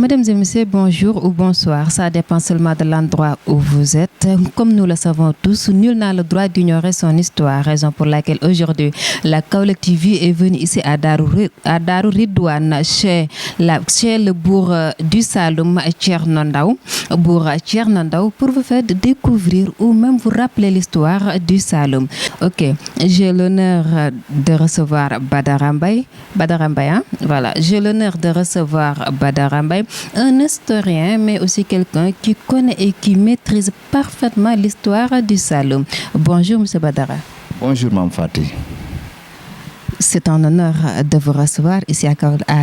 Mesdames et messieurs, bonjour ou bonsoir. Ça dépend seulement de l'endroit où vous êtes. Comme nous le savons tous, nul n'a le droit d'ignorer son histoire. Raison pour laquelle aujourd'hui, la Kaolack TV est venue ici à Darou Ridouane, chez le bourg du Saloum, Thierno Ndaw, pour vous faire découvrir ou même vous rappeler l'histoire du Saloum. Ok, j'ai l'honneur de recevoir Badara Mbaye. Hein? Voilà, j'ai l'honneur de recevoir Badara Mbaye, un historien, mais aussi quelqu'un qui connaît et qui maîtrise parfaitement l'histoire du Saloum. Bonjour, M. Badara. Bonjour, Mme Fatih. C'est un honneur de vous recevoir ici à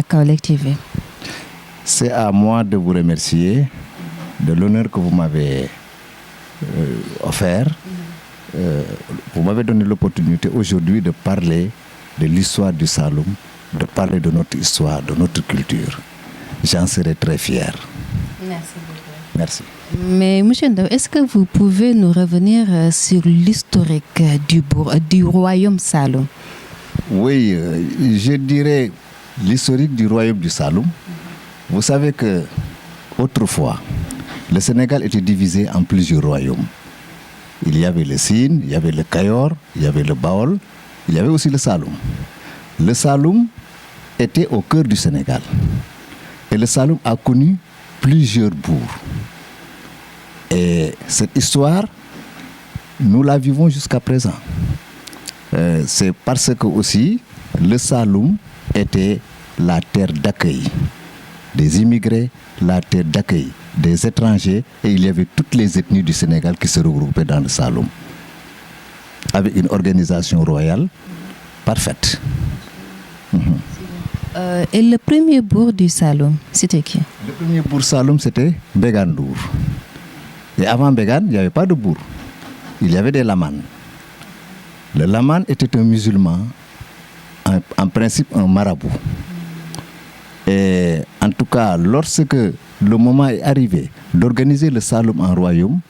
Kaolack TV. C'est à moi de vous remercier de l'honneur que vous m'avez offert. Vous m'avez donné l'opportunité aujourd'hui de parler de l'histoire du Saloum, de parler de notre histoire, de notre culture. J'en serai très fier. Merci beaucoup. Merci. Mais M. Ndaw, est-ce que vous pouvez nous revenir sur l'historique du royaume Saloum? Oui, je dirais l'historique du royaume du Saloum. Vous savez que autrefois, le Sénégal était divisé en plusieurs royaumes. Il y avait le Sine, il y avait le Kayor, il y avait le Baol, il y avait aussi le Saloum. Le Saloum était au cœur du Sénégal. Et le Saloum a connu plusieurs bourgs. Et cette histoire, nous la vivons jusqu'à présent. C'est parce que aussi, le Saloum était la terre d'accueil des immigrés, la terre d'accueil des étrangers, et il y avait toutes les ethnies du Sénégal qui se regroupaient dans le Saloum, avec une organisation royale parfaite. Et le premier bourg du Saloum, c'était qui? Le premier bourg Saloum, c'était Bégandour. Et avant Bégan, il n'y avait pas de bourg. Il y avait des lamanes. Le laman était un musulman, en principe un marabout. Et en tout cas, lorsque le moment est arrivé d'organiser le Saloum en royaume,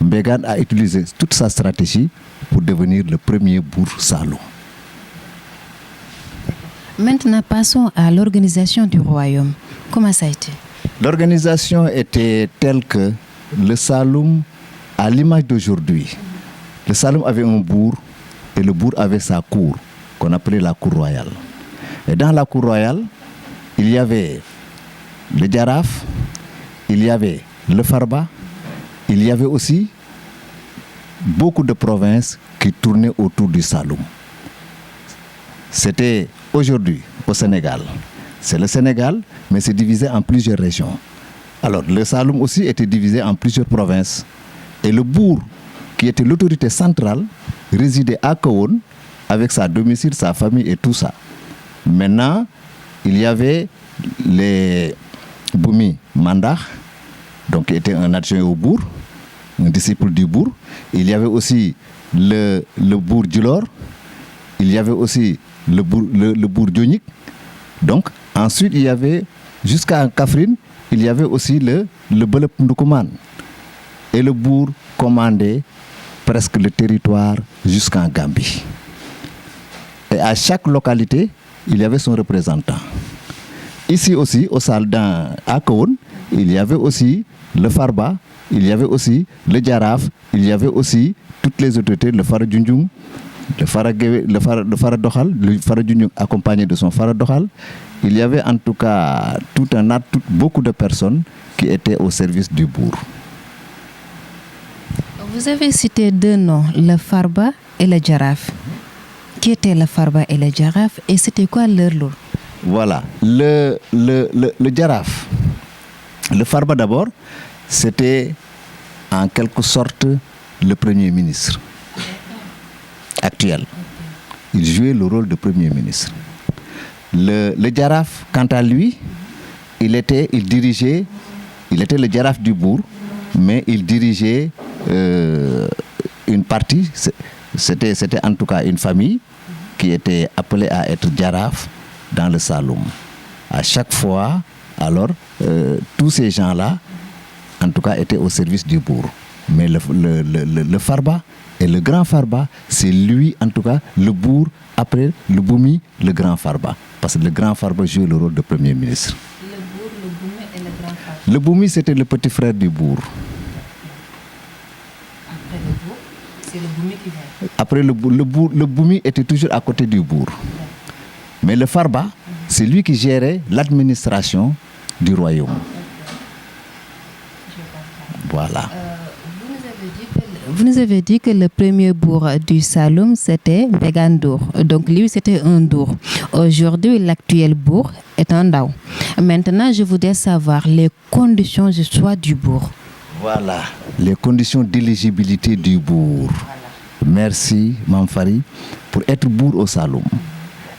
Bégan a utilisé toute sa stratégie pour devenir le premier bourg Saloum. Maintenant, passons à l'organisation du royaume. Comment ça a été? L'organisation était telle que le Saloum, à l'image d'aujourd'hui, le Saloum avait un bourg et le bourg avait sa cour, qu'on appelait la cour royale. Et dans la cour royale, il y avait le Djaraf, il y avait le Farba, il y avait aussi beaucoup de provinces qui tournaient autour du Saloum. C'était aujourd'hui au Sénégal. C'est le Sénégal, mais c'est divisé en plusieurs régions. Alors, le Saloum aussi était divisé en plusieurs provinces. Et le bourg, qui était l'autorité centrale, résidait à Kahone, avec sa domicile, sa famille et tout ça. Maintenant, il y avait les Boumi Mandah, donc qui était un adjoint au bourg, un disciple du bourg. Il y avait aussi le bourg Djulor. Il y avait aussi le bourg Dionik. Donc, ensuite, il y avait, jusqu'à Kafrine, il y avait aussi le Belep Ndoukoumane. Et le bourg commandait presque le territoire jusqu'en Gambie. Et à chaque localité, il y avait son représentant. Ici aussi, au Saldan, à Kahone, il y avait aussi le Farba, il y avait aussi le Djaraf, il y avait aussi toutes les autorités, le Fara Djundjung, le Fara Dokhal, le Fara Djundjung accompagné de son Fara Dokhal. Il y avait en tout cas beaucoup de personnes qui étaient au service du bourg. Vous avez cité deux noms, le Farba et le Djaraf. Qui étaient le Farba et le Djaraf et c'était quoi leur rôle? Voilà, le Djaraf, le Farba d'abord, c'était en quelque sorte le Premier ministre actuel. Il jouait le rôle de Premier ministre. Le Djaraf, quant à lui, il était le Djaraf du bourg, mais il dirigeait une partie, c'était en tout cas une famille qui était appelée à être Djaraf dans le Saloum. À chaque fois, alors, tous ces gens-là, en tout cas, étaient au service du bourg. Mais le Farba et le grand Farba, c'est lui, en tout cas, le bourg, après le Boumi, le grand Farba. Parce que le grand Farba jouait le rôle de Premier ministre. Le bourg, le Boumi et le grand Farba. Le Boumi, c'était le petit frère du bourg. Après le bourg, c'est le Boumi qui vient. Après le Boumi était toujours à côté du bourg. Mais le Farba, c'est lui qui gérait l'administration du royaume. Voilà. Vous nous avez dit que le premier bourg du Saloum, c'était Begandour. Donc lui, c'était un Dour. Aujourd'hui, l'actuel bourg est un Dao. Maintenant, je voudrais savoir les conditions de choix du bourg. Voilà. Les conditions d'éligibilité du bourg. Merci, Mamfari. Pour être bourg au Saloum,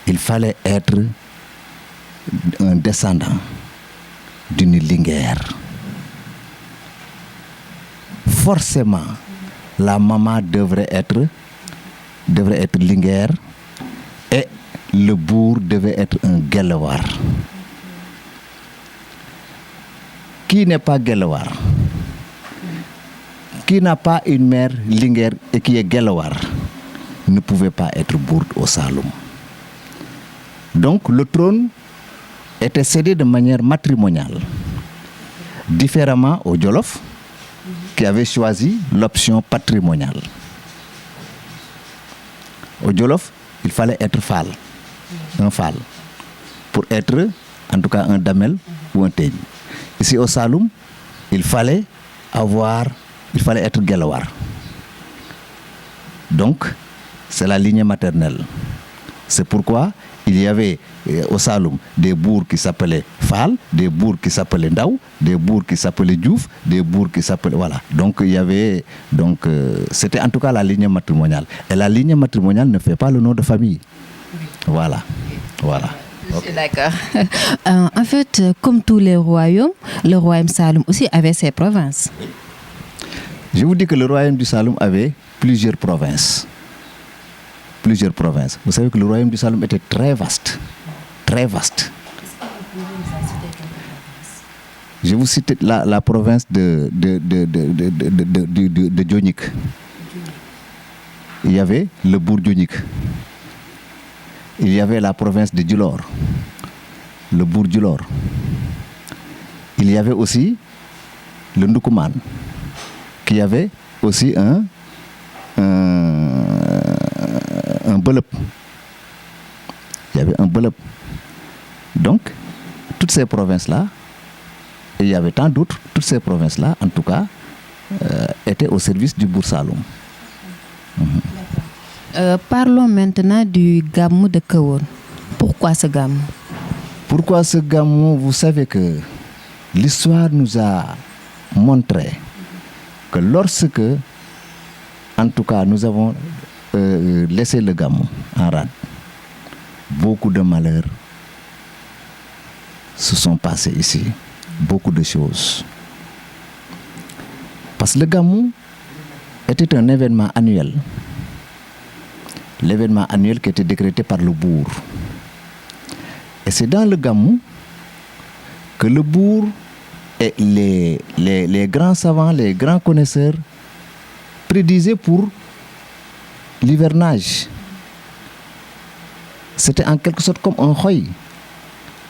il fallait être un descendant d'une Linguère. Forcément, la maman devrait être Linguère et le bourg devait être un Guelewar. Qui n'est pas Guelewar, qui n'a pas une mère Linguère et qui est Guelewar, ne pouvait pas être bourg au Saloum. Donc le trône était cédé de manière matrimoniale, différemment au Jolof, qui avait choisi l'option patrimoniale. Au Jolof, il fallait être Fall, un Fall, pour être en tout cas un Damel ou un Teigne. Ici au Saloum, il fallait être Guelewar. Donc, c'est la lignée maternelle. C'est pourquoi il y avait au Saloum des bourgs qui s'appelaient Fall, des bourgs qui s'appelaient Ndao, des bourgs qui s'appelaient Diouf, des bourgs qui s'appelaient... Voilà. Donc, c'était en tout cas la lignée matrimoniale. Et la lignée matrimoniale ne fait pas le nom de famille. Voilà. Voilà. Je suis d'accord. En fait, comme tous les royaumes, le royaume Saloum aussi avait ses provinces. Je vous dis que le royaume du Saloum avait plusieurs provinces. Plusieurs provinces. Vous savez que le royaume du Saloum était très vaste. Très vaste. Je vous cite la province de Dionik. Il y avait le bourg Dionik. Il y avait la province de Djulor, le bourg Djulor. Il y avait aussi le Ndoukoumane, qui avait aussi un Belep. Il y avait un Belep. Donc, toutes ces provinces-là, et il y avait tant d'autres, toutes ces provinces-là, en tout cas, étaient au service du bourg Saloum. Parlons maintenant du Gamou de Kahone. Pourquoi ce Gamou? Pourquoi ce Gamou? Vous savez que l'histoire nous a montré que lorsque, en tout cas, nous avons laissé le Gamou en rade, beaucoup de malheurs se sont passés ici. Beaucoup de choses. Parce que le Gamou était un événement annuel. L'événement annuel qui était décrété par le bourg. Et c'est dans le Gamou que le bourg et les grands savants, les grands connaisseurs prédisaient pour l'hivernage. C'était en quelque sorte comme un khoy.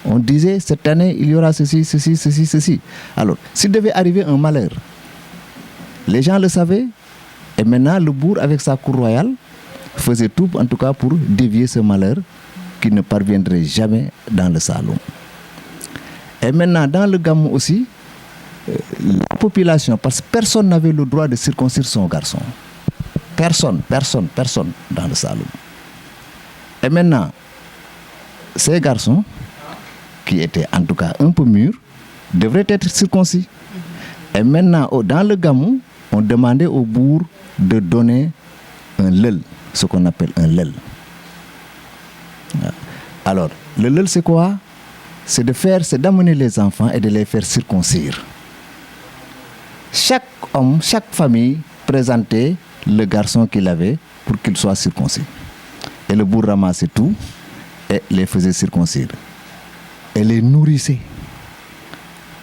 On disait, cette année, il y aura ceci, ceci, ceci, ceci. Alors, s'il devait arriver un malheur, les gens le savaient, et maintenant, le bourg, avec sa cour royale, faisait tout, en tout cas, pour dévier ce malheur qui ne parviendrait jamais dans le Saloum. Et maintenant, dans le Gamou aussi, la population, parce que personne n'avait le droit de circoncire son garçon. Personne dans le Saloum. Et maintenant, ces garçons, qui étaient en tout cas un peu mûrs, devraient être circoncis. Et maintenant, dans le Gamou, on demandait au bourg de donner un lel, ce qu'on appelle un lel. Alors, le lel, c'est quoi? C'est d'amener les enfants et de les faire circoncire. Chaque homme, chaque famille présentait le garçon qu'il avait pour qu'il soit circoncis. Et le bourg ramassait tout et les faisait circoncire. Et les nourrissait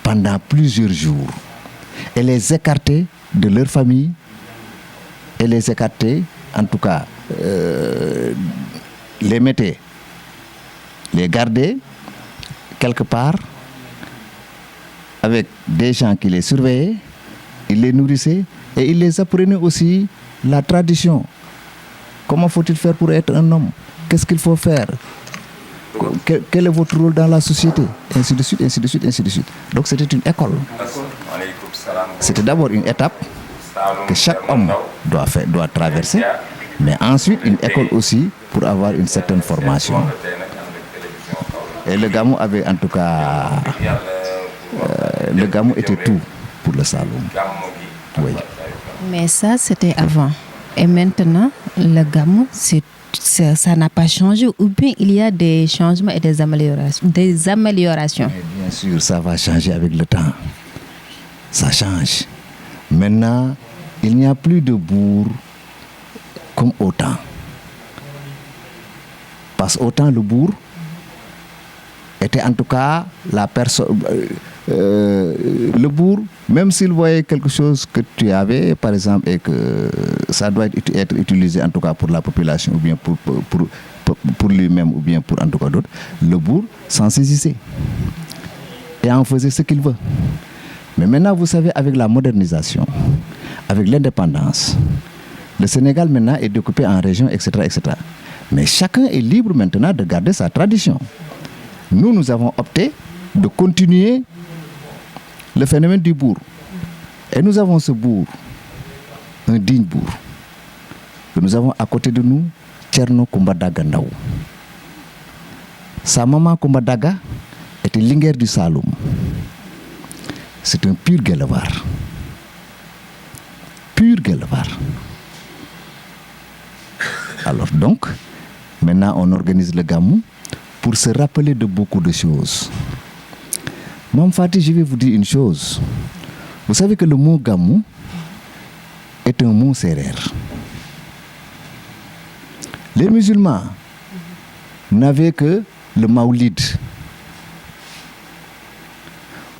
pendant plusieurs jours. Et les écartait de leur famille. Et les écartait, en tout cas, les mettait, les gardait quelque part avec des gens qui les surveillaient, ils les nourrissaient et ils les apprenaient aussi la tradition. Comment faut-il faire pour être un homme? Qu'est-ce qu'il faut faire? Quel est votre rôle dans la société? Ainsi de suite, ainsi de suite, ainsi de suite. Donc c'était une école. C'était d'abord une étape que chaque homme doit traverser, mais ensuite une école aussi pour avoir une certaine formation. Et le Gamou avait en tout cas... le Gamou était tout pour le Saloum. Oui. Mais ça, c'était avant. Et maintenant, le Gamou, ça n'a pas changé, ou bien il y a des changements et des améliorations. Mais bien sûr, ça va changer avec le temps. Ça change. Maintenant, il n'y a plus de bourg comme autant. Parce qu'autant le bourg était en tout cas la personne... le bourg, même s'il voyait quelque chose que tu avais, par exemple, et que ça doit être utilisé en tout cas pour la population, ou bien pour lui-même, ou bien pour en tout cas d'autres, le bourg s'en saisissait et en faisait ce qu'il veut. Mais maintenant, vous savez, avec la modernisation, avec l'indépendance, le Sénégal maintenant est découpé en régions, etc., etc. Mais chacun est libre maintenant de garder sa tradition. Nous avons opté de continuer le phénomène du bourg. Et nous avons ce bourg, un digne bourg, que nous avons à côté de nous, Tcherno Kumbadaga Ndaw. Sa maman Kumbadaga était Linguère du Saloum. C'est un pur Guelewar. Pur Guelewar. Alors donc, maintenant on organise le Gamou pour se rappeler de beaucoup de choses. Mme Fati, je vais vous dire une chose. Vous savez que le mot Gamou est un mot sérère. Les musulmans n'avaient que le Maoulid,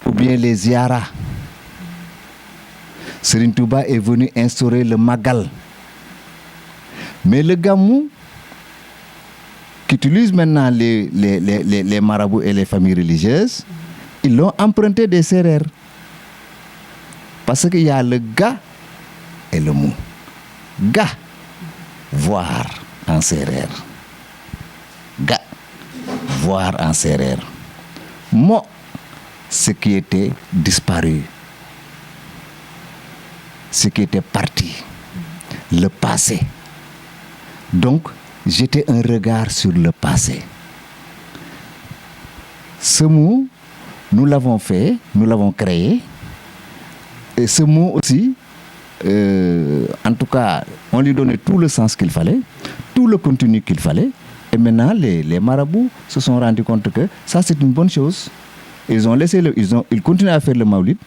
ou bien les Ziara. Serigne Touba est venu instaurer le Magal. Mais le Gamou, qu'utilisent maintenant les marabouts et les familles religieuses, ils l'ont emprunté des Sérères. Parce qu'il y a le Ga et le Mou. Ga, voir en Sérère. Ga, voir en Sérère. Mo, ce qui était disparu. Ce qui était parti. Le passé. Donc, jeter un regard sur le passé. Ce mot, nous l'avons fait, nous l'avons créé. Et ce mot aussi, en tout cas, on lui donnait tout le sens qu'il fallait, tout le contenu qu'il fallait. Et maintenant, les marabouts se sont rendus compte que ça, c'est une bonne chose. Ils ont laissé ils continuent à faire le maoulid,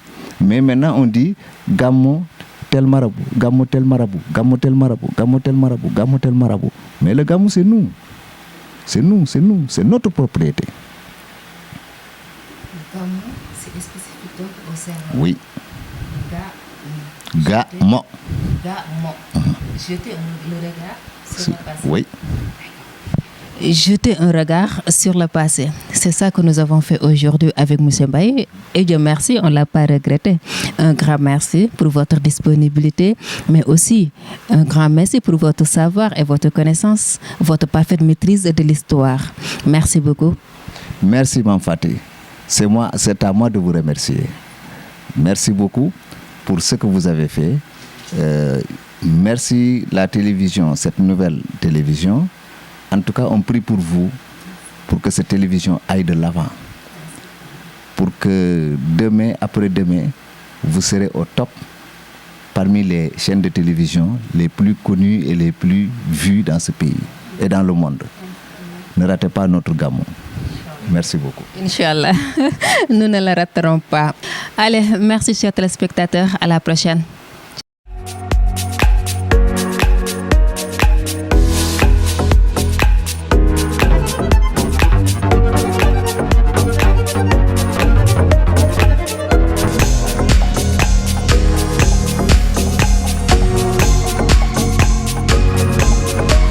mais maintenant on dit Gamou tel marabout, Gamou tel marabout, Gamou tel marabout, Gamou tel marabout, Gamou tel marabout. Mais le Gamou, c'est nous. C'est nous, c'est nous, c'est notre propriété. Le Gamou, c'est spécifique donc au Sahel. Oui. Gamou. Gamou. Jeter le regard sur le passé. Oui. Jeter un regard sur le passé. C'est ça que nous avons fait aujourd'hui avec M. Mbaye. Et Dieu merci, on ne l'a pas regretté. Un grand merci pour votre disponibilité, mais aussi un grand merci pour votre savoir et votre connaissance, votre parfaite maîtrise de l'histoire. Merci beaucoup. Merci, Mme Fati. C'est à moi de vous remercier. Merci beaucoup pour ce que vous avez fait. Merci la télévision, cette nouvelle télévision. En tout cas, on prie pour vous, pour que cette télévision aille de l'avant. Pour que demain, après-demain, vous serez au top parmi les chaînes de télévision les plus connues et les plus vues dans ce pays et dans le monde. Ne ratez pas notre Gamou. Merci beaucoup. Inch'Allah, nous ne le raterons pas. Allez, merci chers téléspectateurs, à la prochaine.